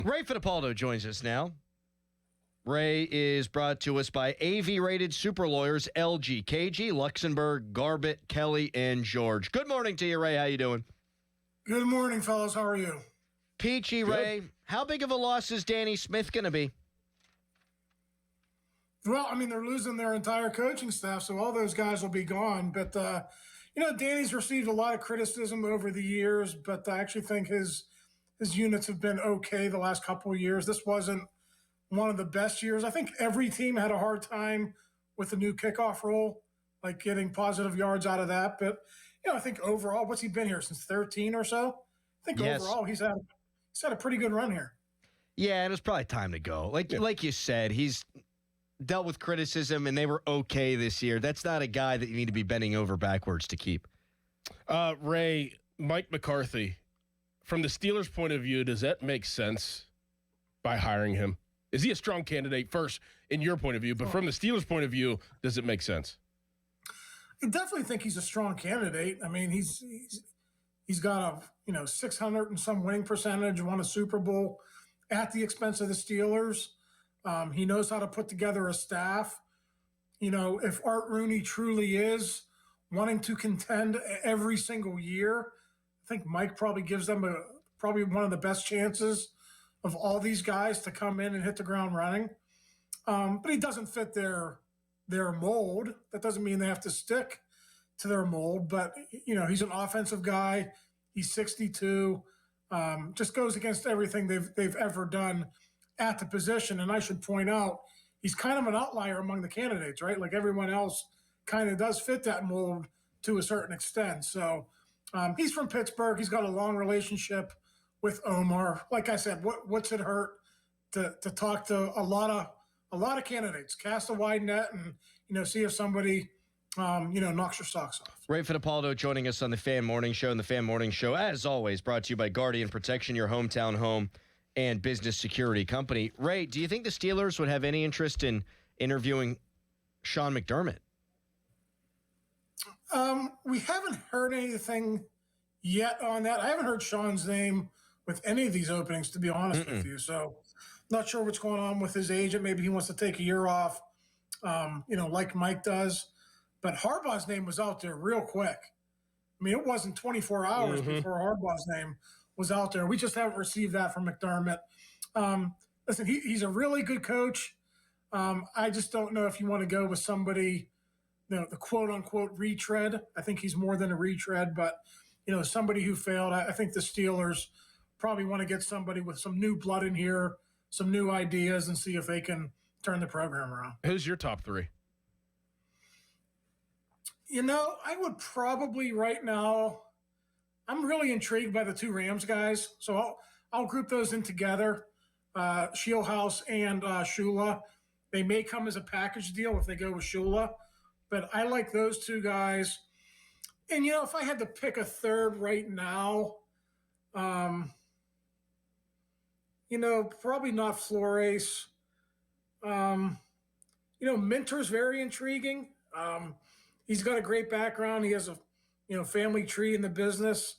Ray Fittipaldo joins us now. Ray is brought to us by AV-rated super lawyers LG, KG, Luxembourg, Garbett, Kelly, and George. Good morning to you, Ray. How you doing? Good morning, fellas. How are you? Peachy, Good. Ray. How big of a loss is Danny Smith going to be? Well, I mean, they're losing their entire coaching staff, so all those guys will be gone. But, Danny's received a lot of criticism over the years, but I actually think his units have been okay the last couple of years. This wasn't one of the best years. I think every team had a hard time with the new kickoff rule, like getting positive yards out of that. But, I think overall, what's he been here since 13 or so? I think overall he's had a pretty good run here. Yeah, and it's probably time to go. Like you said, he's dealt with criticism, and they were okay this year. That's not a guy that you need to be bending over backwards to keep. Ray, Mike McCarthy, from the Steelers' point of view, does that make sense by hiring him? Is he a strong candidate first in your point of view, but from the Steelers' point of view, does it make sense? I definitely think he's a strong candidate. I mean, he's got a 600 and some winning percentage, won a Super Bowl at the expense of the Steelers. He knows how to put together a staff. If Art Rooney truly is wanting to contend every single year, I think Mike probably gives them probably one of the best chances of all these guys to come in and hit the ground running. But he doesn't fit their mold. That doesn't mean they have to stick to their mold. But, he's an offensive guy. He's 62. Just goes against everything they've ever done at the position. And I should point out, he's kind of an outlier among the candidates, right? Like everyone else kind of does fit that mold to a certain extent. So he's from Pittsburgh. He's got a long relationship with Omar. Like I said, what's it hurt to talk to a lot of candidates, cast a wide net, and see if somebody knocks your socks off. Ray Fittipaldo joining us on the Fan Morning Show, and the Fan Morning Show, as always, brought to you by Guardian Protection, your hometown home and business security company. Ray, do you think the Steelers would have any interest in interviewing Sean McDermott? We haven't heard anything yet on that. I haven't heard Sean's name with any of these openings, to be honest with you. So not sure what's going on with his agent. Maybe he wants to take a year off, like Mike does. But Harbaugh's name was out there real quick. I mean, it wasn't 24 hours before Harbaugh's name was out there. We just haven't received that from McDermott. Listen, he's a really good coach. I just don't know if you want to go with somebody, the quote-unquote retread. I think he's more than a retread, but, somebody who failed. I think the Steelers probably want to get somebody with some new blood in here, some new ideas, and see if they can turn the program around. Who's your top three? I would probably right now, I'm really intrigued by the two Rams guys. So I'll group those in together, Shieldhouse and Shula. They may come as a package deal if they go with Shula, but I like those two guys. And, if I had to pick a third right now, probably not Flores. Minter's very intriguing. He's got a great background. He has a, family tree in the business.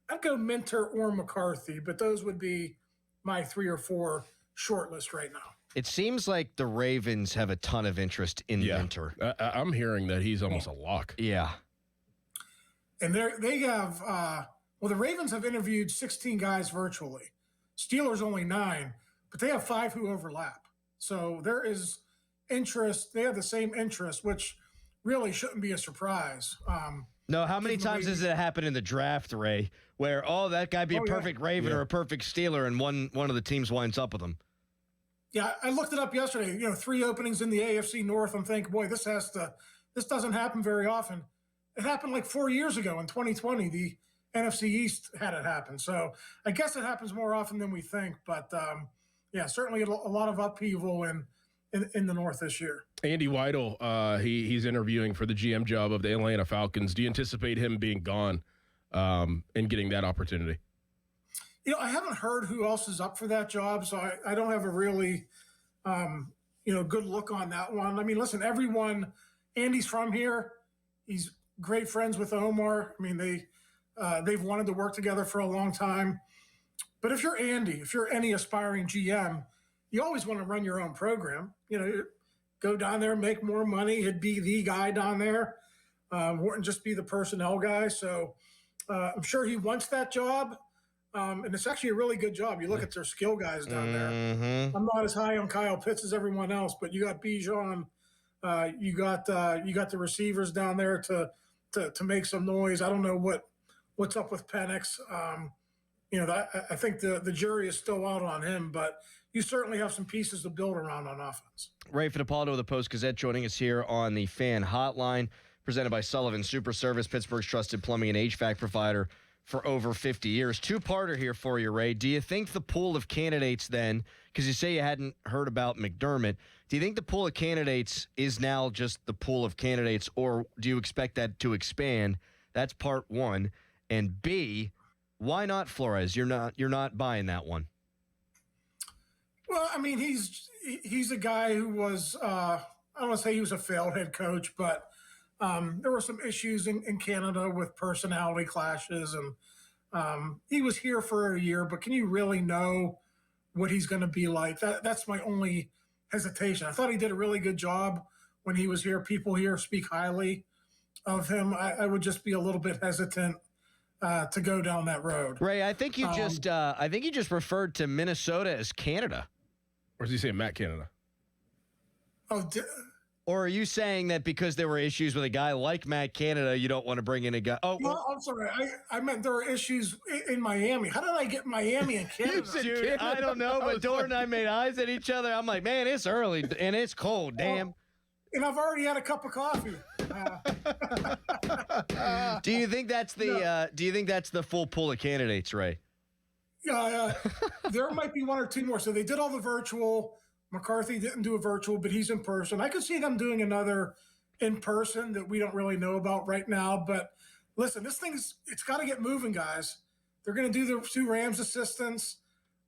I'd go Minter or McCarthy, but those would be my 3 or 4 short list right now. It seems like the Ravens have a ton of interest in Minter. I'm hearing that he's almost a lock. Yeah. And they have, the Ravens have interviewed 16 guys virtually. Steelers only 9, but they have 5 who overlap. So there is interest. They have the same interest, which really shouldn't be a surprise. No, how many times has it happened in the draft, Ray, where, that guy be a perfect Raven or a perfect Steeler, and one of the teams winds up with him? Yeah, I looked it up yesterday. 3 openings in the AFC North. I'm thinking, boy, this doesn't happen very often. It happened like 4 years ago in 2020. The NFC East had it happen. So I guess it happens more often than we think. But, certainly a lot of upheaval in the North this year. Andy Weidel, he's interviewing for the GM job of the Atlanta Falcons. Do you anticipate him being gone and getting that opportunity? I haven't heard who else is up for that job, so I don't have a really, good look on that one. I mean, listen, Andy's from here. He's great friends with Omar. I mean, they've wanted to work together for a long time. But if you're Andy, if you're any aspiring GM, you always want to run your own program. Go down there, make more money. He'd be the guy down there. Wouldn't just be the personnel guy. So I'm sure he wants that job. And it's actually a really good job. You look at their skill guys down there. I'm not as high on Kyle Pitts as everyone else, but you got Bijan. You got the receivers down there to make some noise. I don't know what's up with Penix. I think the jury is still out on him, but you certainly have some pieces to build around on offense. Ray Fittipaldo of the Post-Gazette joining us here on the Fan Hotline, presented by Sullivan Super Service, Pittsburgh's trusted plumbing and HVAC provider for over 50 years. Two-parter here for you, Ray. Do you think the pool of candidates then, because you say you hadn't heard about McDermott, do you think the pool of candidates is now just the pool of candidates, or do you expect that to expand? That's part one. And B, why not Flores? You're not buying that one. Well, I mean, he's a guy who was I don't want to say he was a failed head coach, but there were some issues in Canada with personality clashes, and he was here for a year. But can you really know what he's going to be like? That's my only hesitation. I thought he did a really good job when he was here. People here speak highly of him. I would just be a little bit hesitant to go down that road. Ray, I think you just referred to Minnesota as Canada. Or is he saying Matt Canada? Or are you saying that because there were issues with a guy like Matt Canada, you don't want to bring in a guy? Oh, no, I'm sorry. I meant there were issues in Miami. How did I get Miami and Canada? Dude, I don't know, but Dorin and I made eyes at each other. I'm like, man, it's early and it's cold. Damn. And I've already had a cup of coffee. Do you think that's the full pool of candidates, Ray? Yeah, there might be one or two more. So they did all the virtual. McCarthy didn't do a virtual, but he's in person. I could see them doing another in person that we don't really know about right now. But listen, it's got to get moving, guys. They're going to do the two Rams assistants.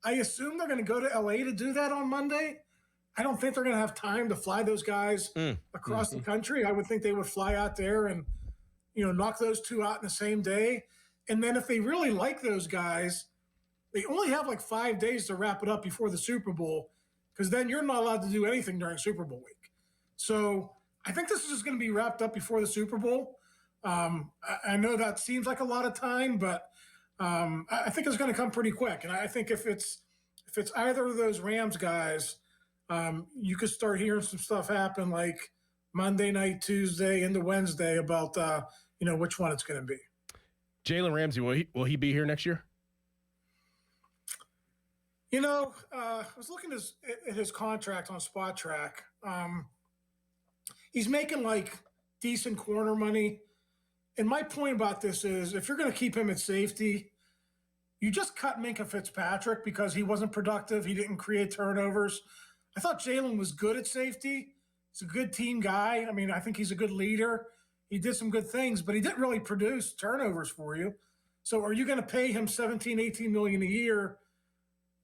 I assume they're going to go to LA to do that on Monday. I don't think they're going to have time to fly those guys across the country. I would think they would fly out there and, knock those two out in the same day. And then if they really like those guys, they only have like 5 days to wrap it up before the Super Bowl, because then you're not allowed to do anything during Super Bowl week. So I think this is just going to be wrapped up before the Super Bowl. I know that seems like a lot of time, but I think it's going to come pretty quick. And I think if it's either of those Rams guys, you could start hearing some stuff happen like Monday night, Tuesday into Wednesday about which one it's going to be. Jalen Ramsey, will he be here next year? I was looking at his contract on Spot Track. He's making like decent corner money. And my point about this is, if you're going to keep him at safety, you just cut Minkah Fitzpatrick because he wasn't productive. He didn't create turnovers. I thought Jalen was good at safety. He's a good team guy. I mean, I think he's a good leader. He did some good things, but he didn't really produce turnovers for you. So are you going to pay him $17, $18 million a year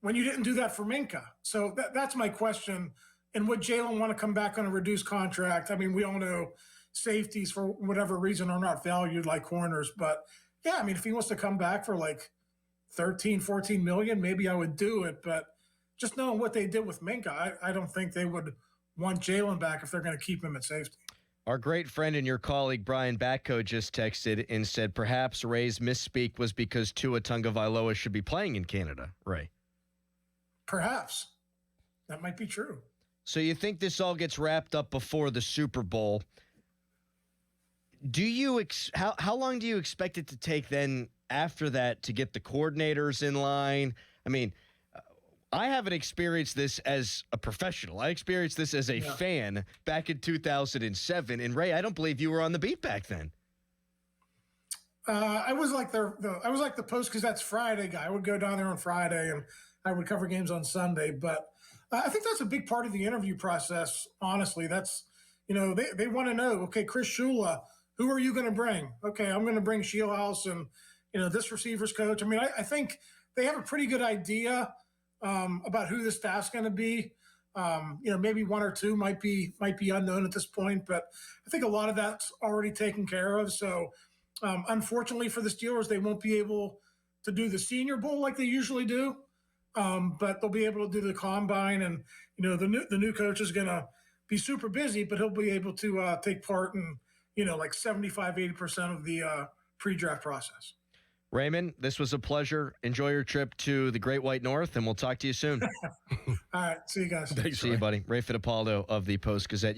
when you didn't do that for Minkah? So that's my question. And would Jalen want to come back on a reduced contract? I mean, we all know safeties, for whatever reason, are not valued like corners. But, yeah, I mean, if he wants to come back for like 13, 14 million, maybe I would do it. But just knowing what they did with Minkah, I don't think they would want Jalen back if they're going to keep him at safety. Our great friend and your colleague, Brian Batko, just texted and said perhaps Ray's misspeak was because Tua Tagovailoa should be playing in Canada, Ray. Perhaps. That might be true. So you think this all gets wrapped up before the Super Bowl. Do you how long do you expect it to take then after that to get the coordinators in line? I mean, I haven't experienced this as a professional. I experienced this as a fan back in 2007. And Ray, I don't believe you were on the beat back then. I was like the Post-Gazette's Friday guy. I would go down there on Friday and I would cover games on Sunday. But I think that's a big part of the interview process. Honestly, that's, they want to know, okay, Chris Shula, who are you going to bring? Okay, I'm going to bring Shieldhouse and, this receivers coach. I mean, I think they have a pretty good idea about who the staff's going to be. Maybe one or two might be unknown at this point, but I think a lot of that's already taken care of. So unfortunately for the Steelers, they won't be able to do the Senior Bowl like they usually do. but they'll be able to do the combine, and the new coach is going to be super busy, but he'll be able to take part in like 75-80% of the pre-draft process. Raymond, this was a pleasure. Enjoy your trip to the Great White North, and we'll talk to you soon. All right, see you guys. Thanks, See Ray. you, buddy. Ray Fittipaldo of the Post-Gazette.